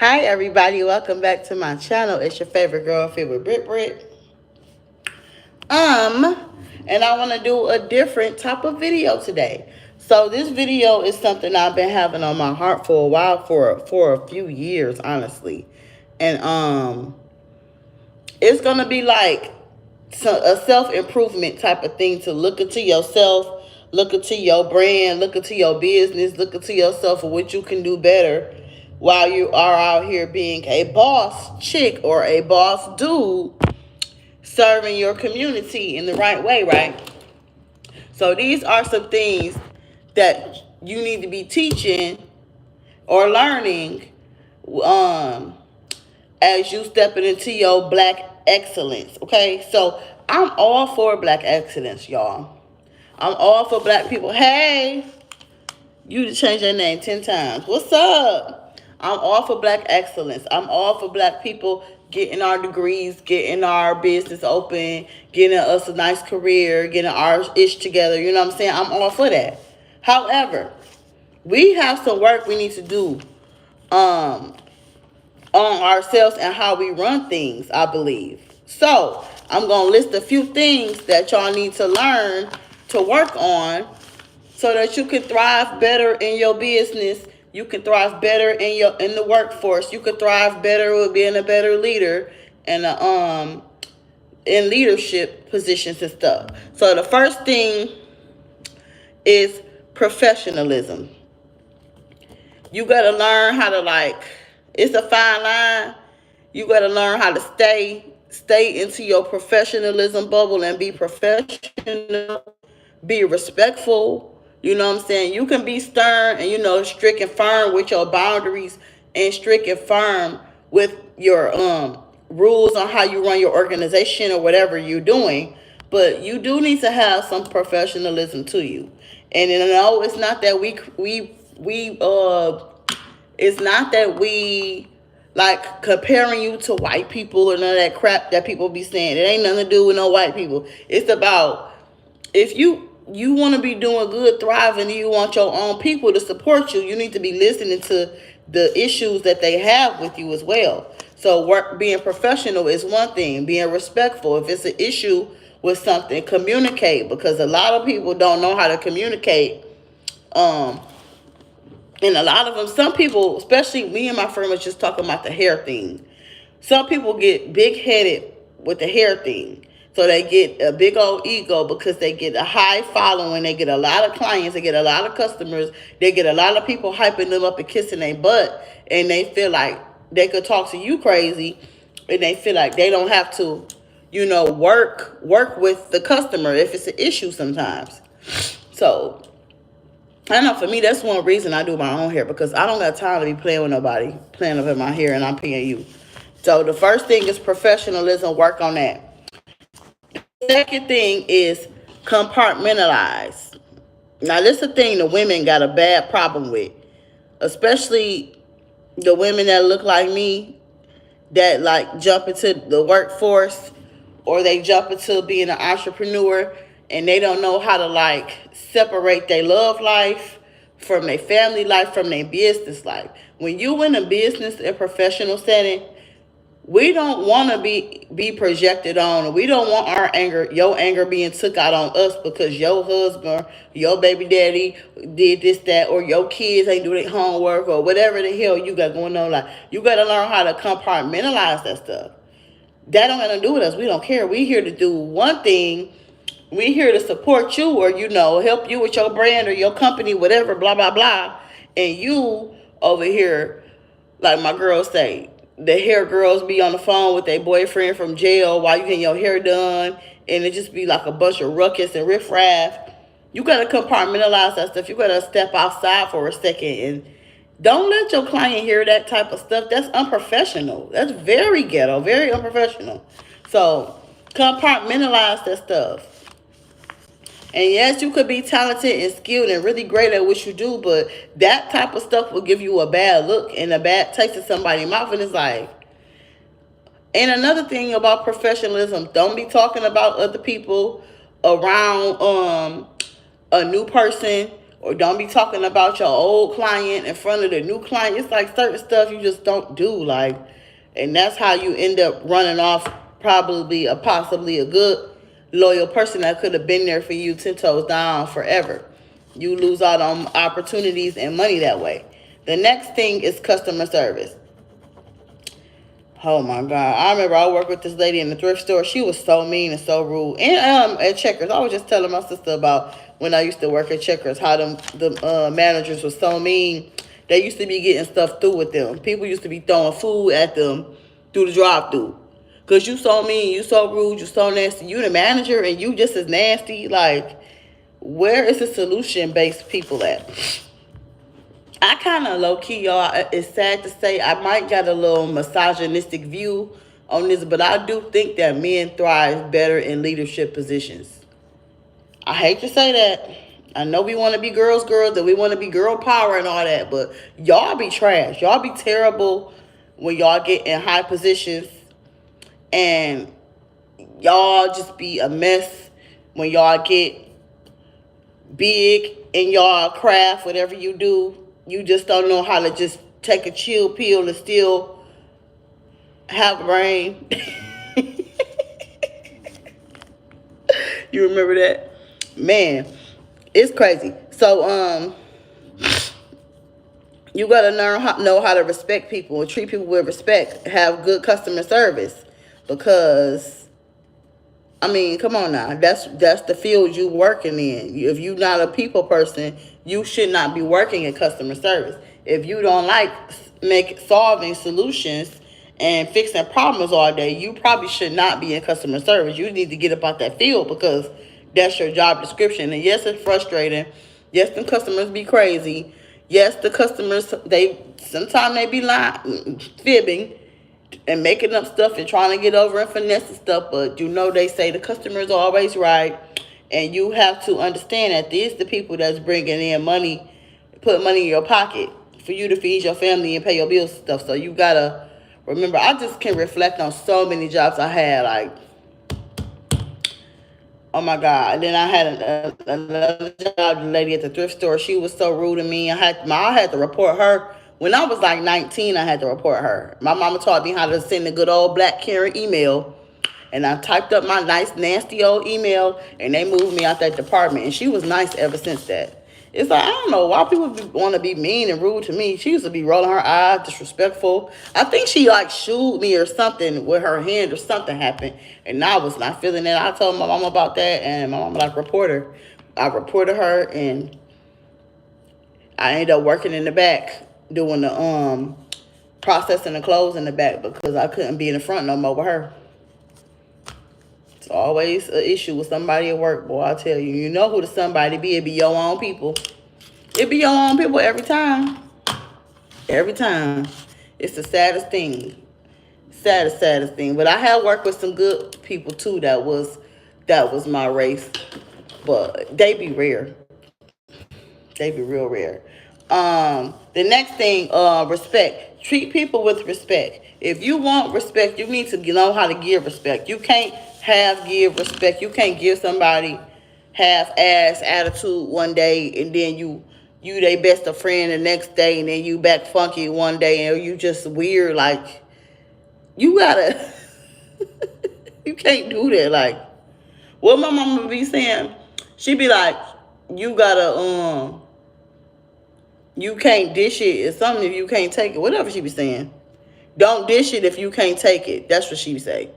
Hi everybody, welcome back to my channel. It's your favorite girl, favorite Brit. Um, and I want to do a different type of video today. So this video is something I've been having on my heart for a while, for a few years, honestly. And it's gonna be like a self-improvement type of thing, to look into yourself, look into your brand, look into your business, look into yourself for what you can do better while you are out here being a boss chick or a boss dude, serving your community in the right way, right? So these are some things that you need to be teaching or learning um as you stepping into your black excellence. Okay, so I'm all for black excellence, y'all. I'm all for black people. Hey, you to change your name 10 times. What's up? I'm all for black excellence. I'm all for black people getting our degrees, getting our business open, getting us a nice career, getting our ish together. You know what I'm saying? I'm all for that. However, we have some work we need to do um on ourselves and how we run things, I believe. So I'm going to list a few things that y'all need to learn to work on so that you can thrive better in your business. You can thrive better in the workforce. You can thrive better with being a better leader and in leadership positions and stuff. So the first thing is professionalism. You got to learn how to, like, it's a fine line. You got to learn how to stay into your professionalism bubble and be professional, be respectful. You know what I'm saying? You can be stern and, strict and firm with your boundaries, and strict and firm with your rules on how you run your organization or whatever you're doing. But you do need to have some professionalism to you. And no, it's not that it's not that we like comparing you to white people or none of that crap that people be saying. It ain't nothing to do with no white people. It's about, if you want to be doing good, thriving, and you want your own people to support you, you need to be listening to the issues that they have with you as well. So being professional is one thing. Being respectful. If it's an issue with something, communicate, because a lot of people don't know how to communicate. Um, and a lot of them, some people, especially me and my friend was just talking about the hair thing. Some people get big headed with the hair thing. So they get a big old ego because they get a high following. They get a lot of clients. They get a lot of customers. They get a lot of people hyping them up and kissing their butt. And they feel like they could talk to you crazy. And they feel like they don't have to, work with the customer if it's an issue sometimes. So I know for me, that's one reason I do my own hair, because I don't got time to be playing with nobody, playing up in my hair, and I'm paying you. So the first thing is professionalism. Work on that. Second thing is compartmentalize. Now, this is a thing the women got a bad problem with, especially the women that look like me, that like jump into the workforce, or they jump into being an entrepreneur, and they don't know how to like separate their love life from their family life, from their business life. When you in a business and professional setting, we don't want to be projected on. We don't want your anger being took out on us because your husband, your baby daddy did this, that, or your kids ain't do their homework, or whatever the hell you got going on. Like, you got to learn how to compartmentalize that stuff. That don't have to do with us. We don't care. We here to do one thing. We here to support you, or help you with your brand or your company, whatever, blah blah blah. And you over here, like my girls say, the hair girls be on the phone with their boyfriend from jail while you getting your hair done, and it just be like a bunch of ruckus and riffraff. You gotta compartmentalize that stuff. You gotta step outside for a second and don't let your client hear that type of stuff. That's unprofessional. That's very ghetto, very unprofessional. So compartmentalize that stuff. And yes, you could be talented and skilled and really great at what you do, but that type of stuff will give you a bad look and a bad taste in somebody's mouth. And it's like, and another thing about professionalism, don't be talking about other people around a new person or don't be talking about your old client in front of the new client. It's like certain stuff you just don't do, like, and that's how you end up running off probably a possibly a good loyal person that could have been there for you 10 toes down forever. You lose out on opportunities and money that way. The next thing is customer service. Oh my God. I remember I worked with this lady in the thrift store. She was so mean and so rude. And at Checkers, I was just telling my sister about when I used to work at Checkers, how the managers were so mean. They used to be getting stuff through with them. People used to be throwing food at them through the drive-through. Because you so mean, you so rude, you so nasty. You the manager and you just as nasty. Like, where is the solution-based people at? I kind of low-key, y'all, it's sad to say, I might got a little misogynistic view on this, but I do think that men thrive better in leadership positions. I hate to say that. I know we want to be girls, that we want to be girl power and all that, but y'all be trash. Y'all be terrible when y'all get in high positions, and y'all just be a mess when y'all get big in y'all craft, whatever you do. You just don't know how to just take a chill pill and still have a brain. You remember that? Man, it's crazy. So, you gotta know how to respect people and treat people with respect. Have good customer service, because I mean, come on now. That's the field you working in. If you're not a people person, you should not be working in customer service. If you don't like solving solutions and fixing problems all day, you probably should not be in customer service. You need to get up out that field, because that's your job description. And yes, it's frustrating. Yes, the customers be crazy. Yes, the customers, sometimes they be lying, fibbing, and making up stuff and trying to get over and finesse stuff, but they say the customer is always right, and you have to understand that these the people that's bringing in money, put money in your pocket for you to feed your family and pay your bills and stuff. So you gotta remember, I just can reflect on so many jobs I had, like, oh my God. And then I had another job, the lady at the thrift store. She was so rude to me. I had to report her. When I was like 19, I had to report her. My mama taught me how to send a good old Black Karen email. And I typed up my nice, nasty old email, and they moved me out that department. And she was nice ever since that. It's like, I don't know why people want to be mean and rude to me. She used to be rolling her eyes, disrespectful. I think she like shooed me or something with her hand, or something happened. And I was not feeling it. I told my mom about that, and my mom like, report her. I reported her, and I ended up working in the back, doing the processing the clothes in the back, because I couldn't be in the front no more with her. It's always an issue with somebody at work, boy. I tell you, you know who the somebody be. It be your own people. It be your own people every time. Every time. It's the saddest thing. Saddest thing. But I have worked with some good people too that was my race. But they be rare. They be real rare. The next thing, respect. Treat people with respect. If you want respect, you need to know how to give respect. You can't give respect. You can't give somebody half-ass attitude one day, and then you they best of friend the next day, and then you back funky one day, and you just weird. Like, you gotta, you can't do that. Like, what my mama be saying, she be like, you gotta, you can't dish it or something if you can't take it. Whatever she be saying. Don't dish it if you can't take it. That's what she be saying.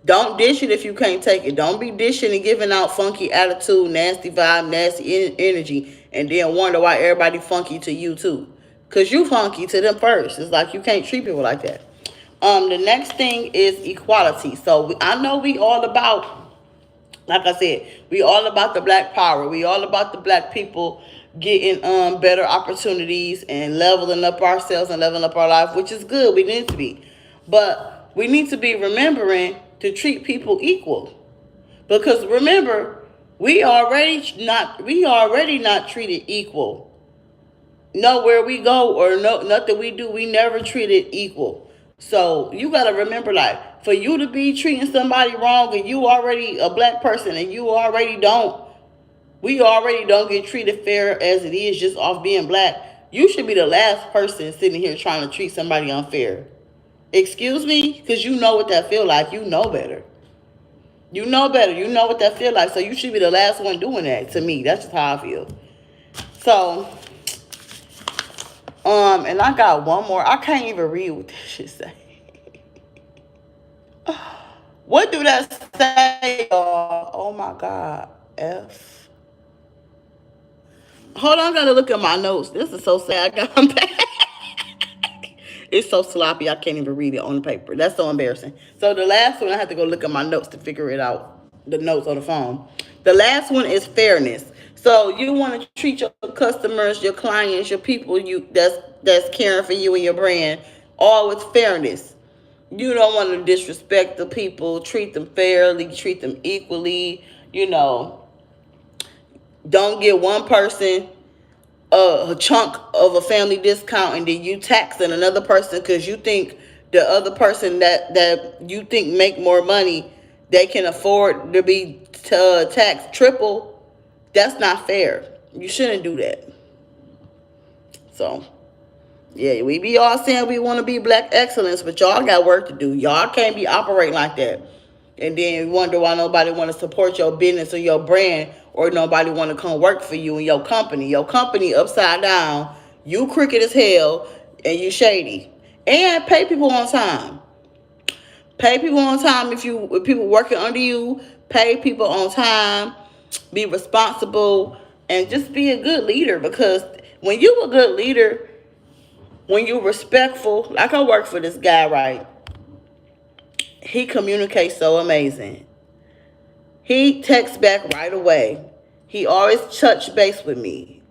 Don't dish it if you can't take it. Don't be dishing and giving out funky attitude, nasty vibe, nasty energy, and then wonder why everybody funky to you too. Because you funky to them first. It's like you can't treat people like that. The next thing is equality. So I know we all about, like I said, we all about the Black power. We all about the Black people getting better opportunities and leveling up ourselves and leveling up our life, which is good. We need to be. But we need to be remembering to treat people equal. Because remember, we already not treated equal. Nowhere we go or nothing we do, we never treated equal. So you gotta remember, like, for you to be treating somebody wrong and you already a Black person and you already don't We already don't get treated fair as it is just off being black. You should be the last person sitting here trying to treat somebody unfair. Excuse me? Because you know what that feel like. You know better. You know better. You know what that feel like. So you should be the last one doing that to me. That's just how I feel. So, and I got one more. I can't even read what this shit say. What do that say, y'all? Oh my God. F. Hold on, I gotta look at my notes. This is so sad. I got back. It's so sloppy, I can't even read it on the paper. That's so embarrassing. So the last one, I have to go look at my notes to figure it out. The notes on the phone. The last one is fairness. So you want to treat your customers, your clients, your people that's caring for you and your brand, all with fairness. You don't want to disrespect the people. Treat them fairly. Treat them equally. Don't get one person a chunk of a family discount and then you taxing another person because you think the other person that you think make more money, they can afford to be taxed triple. That's not fair. You shouldn't do that. So yeah, we be all saying we want to be black excellence, but y'all got work to do. Y'all can't be operating like that. And then you wonder why nobody want to support your business or your brand, or nobody want to come work for you and your company. Your company upside down. You crooked as hell and you shady. And pay people on time. Pay people on time if people working under you. Pay people on time. Be responsible and just be a good leader, because when you a good leader, when you respectful, like I work for this guy, right? He communicates so amazing. He texts back right away. He always touch base with me.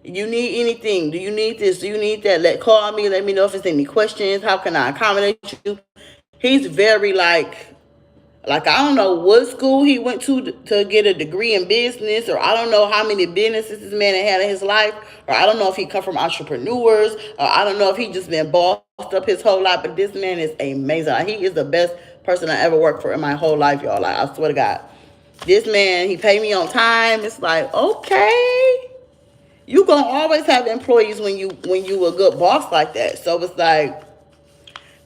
You need anything? Do you need this? Do you need that? Call me. Let me know if there's any questions. How can I accommodate you? He's very like I don't know what school he went to get a degree in business, or I don't know how many businesses this man had in his life, or I don't know if he come from entrepreneurs, or I don't know if he just been bossed up his whole life. But this man is amazing. He is the best person I ever worked for in my whole life, y'all. Like, I swear to God. This man, he paid me on time. It's like, okay. You gonna always have employees when you a good boss like that. So it's like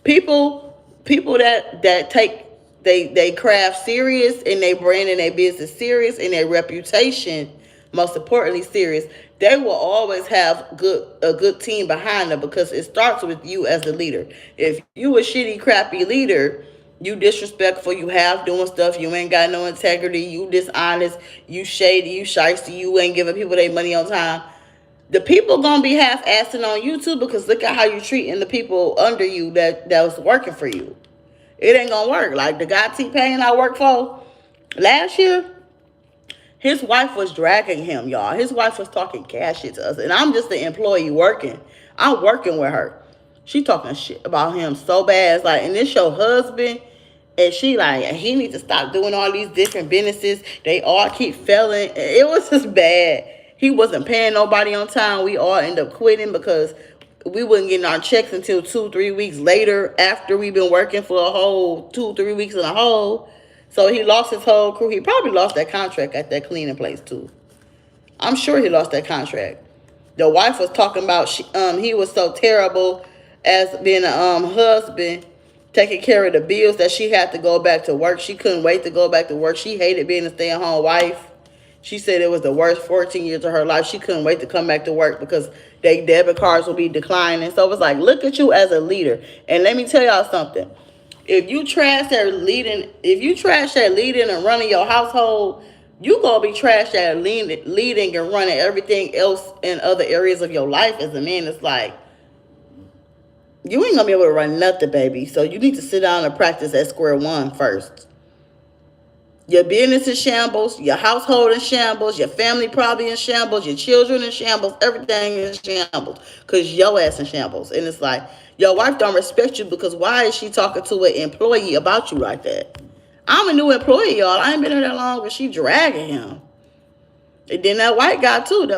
people that take they craft serious, and they brand and their business serious, and their reputation, most importantly, serious. They will always have a good team behind them, because it starts with you as the leader. If you a shitty, crappy leader, you disrespectful, you half doing stuff, you ain't got no integrity, you dishonest, you shady, you shiesty, you ain't giving people their money on time, the people gonna be half-assing on you too, because look at how you treating the people under you that was working for you. It ain't gonna work. Like the guy T-Pain I worked for last year, his wife was dragging him, y'all. His wife was talking cash shit to us, and I'm just the employee working. I'm working with her. She talking shit about him so bad. It's like, and this your husband, and she like, he needs to stop doing all these different businesses. They all keep failing. It was just bad. He wasn't paying nobody on time. We all end up quitting because we wasn't getting our checks until 2-3 weeks later, after we've been working for a whole 2-3 weeks in a whole. So he lost his whole crew. He probably lost that contract at that cleaning place too. I'm sure he lost that contract. The wife was talking about he was so terrible as being a husband, taking care of the bills, that she had to go back to work. She couldn't wait to go back to work. She hated being a stay-at-home wife. She said it was the worst 14 years of her life. She couldn't wait to come back to work because their debit cards will be declining. So it was like, look at you as a leader. And let me tell y'all something. If you trash that leading and running your household, you gonna be trash at leading and running everything else in other areas of your life as a man. It's like, you ain't gonna be able to run nothing, baby. So you need to sit down and practice at square one first. Your business in shambles, your household in shambles, your family probably in shambles, your children in shambles, everything in shambles, because your ass in shambles. And it's like, your wife don't respect you, because why is she talking to an employee about you like that? I'm a new employee, y'all. I ain't been here that long, but she dragging him. And then that white guy too.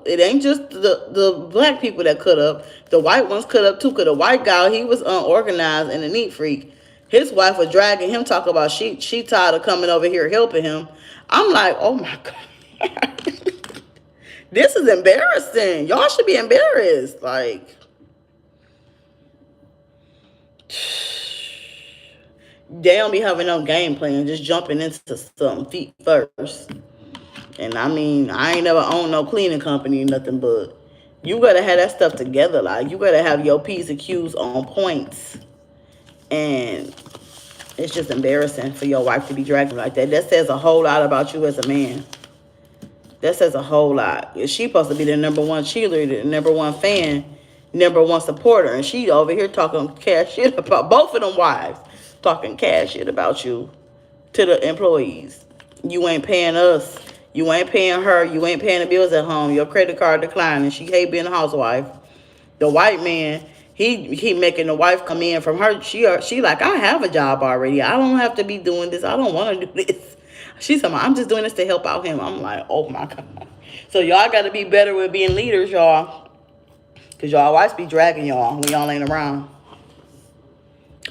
It ain't just the black people that cut up. The white ones cut up too, because the white guy, he was unorganized and a neat freak. His wife was dragging him, talking about she tired of coming over here helping him. I'm like, oh my God. This is embarrassing. Y'all should be embarrassed. Like, they don't be having no game plan, just jumping into something feet first. And I mean, I ain't never owned no cleaning company or nothing, but you gotta have that stuff together. Like, you gotta have your P's and Q's on points. And it's just embarrassing for your wife to be dragging like that. That says a whole lot about you as a man. That says a whole lot. She's supposed to be the number one cheerleader, the number one fan, number one supporter. And she over here talking cash shit about both of them wives. Talking cash shit about you to the employees. You ain't paying us. You ain't paying her. You ain't paying the bills at home. Your credit card declining. She hate being a housewife. The white man, he making the wife come in from her. She like, I have a job already. I don't have to be doing this. I don't want to do this. She's like, I'm just doing this to help out him. I'm like, oh my God. So y'all got to be better with being leaders, y'all. Because y'all wives be dragging y'all when y'all ain't around.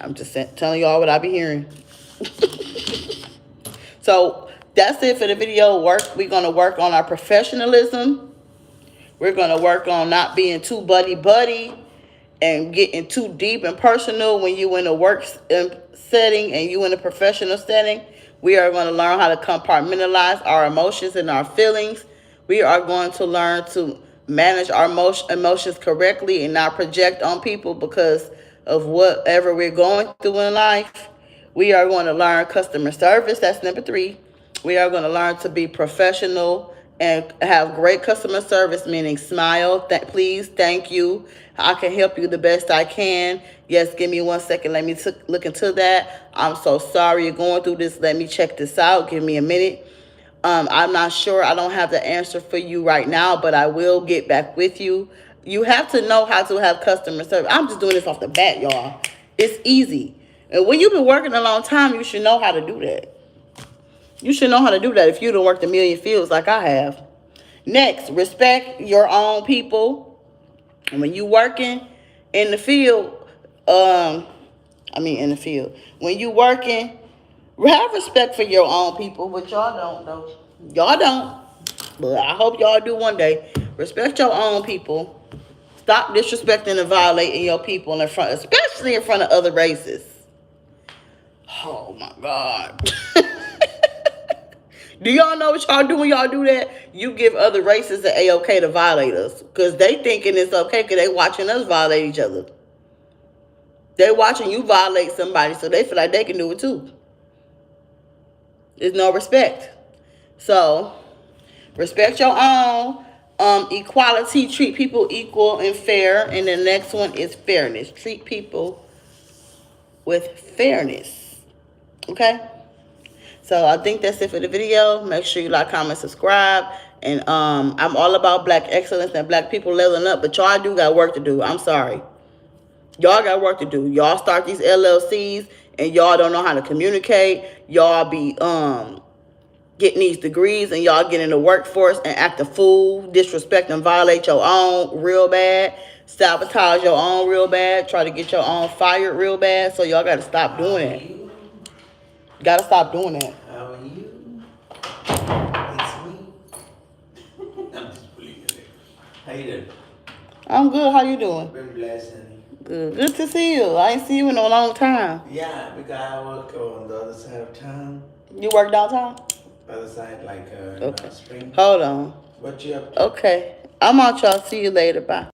I'm just telling y'all what I be hearing. So that's it for the video. We're going to work on our professionalism. We're going to work on not being too buddy-buddy and getting too deep and personal when you in a work setting and you in a professional setting. We are going to learn how to compartmentalize our emotions and our feelings. We are going to learn to manage our emotions correctly and not project on people because of whatever we're going through in life. We are going to learn customer service. That's number 3. We are going to learn to be professional and have great customer service, meaning smile, please, thank you. I can help you the best I can. Yes, give me 1 second. Let me look into that. I'm so sorry you're going through this. Let me check this out. Give me a minute. I'm not sure. I don't have the answer for you right now, but I will get back with you. You have to know how to have customer service. I'm just doing this off the bat, y'all. It's easy. And when you've been working a long time, you should know how to do that. You should know how to do that if you done worked a million fields like I have. Next, respect your own people. And when you working in the field, when you working, have respect for your own people, but y'all don't, though. Y'all don't. But I hope y'all do one day. Respect your own people. Stop disrespecting and violating your people in front, especially in front of other races. Oh my God. Do y'all know what y'all do when y'all do that? You give other races the A-OK to violate us. Because they thinking it's okay because they watching us violate each other. They watching you violate somebody, so they feel like they can do it too. There's no respect. So, respect your own. Equality, treat people equal and fair. And the next one is fairness. Treat people with fairness. Okay? So I think that's it for the video. Make sure you like, comment, subscribe. And I'm all about black excellence and black people leveling up. But y'all do got work to do. I'm sorry. Y'all got work to do. Y'all start these LLCs and y'all don't know how to communicate. Y'all be getting these degrees and y'all get in the workforce and act a fool, disrespect and violate your own real bad. Sabotage your own real bad. Try to get your own fired real bad. So y'all got to stop doing it. Gotta stop doing that. How are you? It's me. I'm just bullying you. How you doing? I'm good. How you doing? Been blessed, honey. Good. Good to see you. I ain't seen you in a long time. Yeah, because I work on the other side of town. You work downtown? Other side, like okay. Spring. Hold on. What you up to? Okay. I'm out, y'all. See you later. Bye.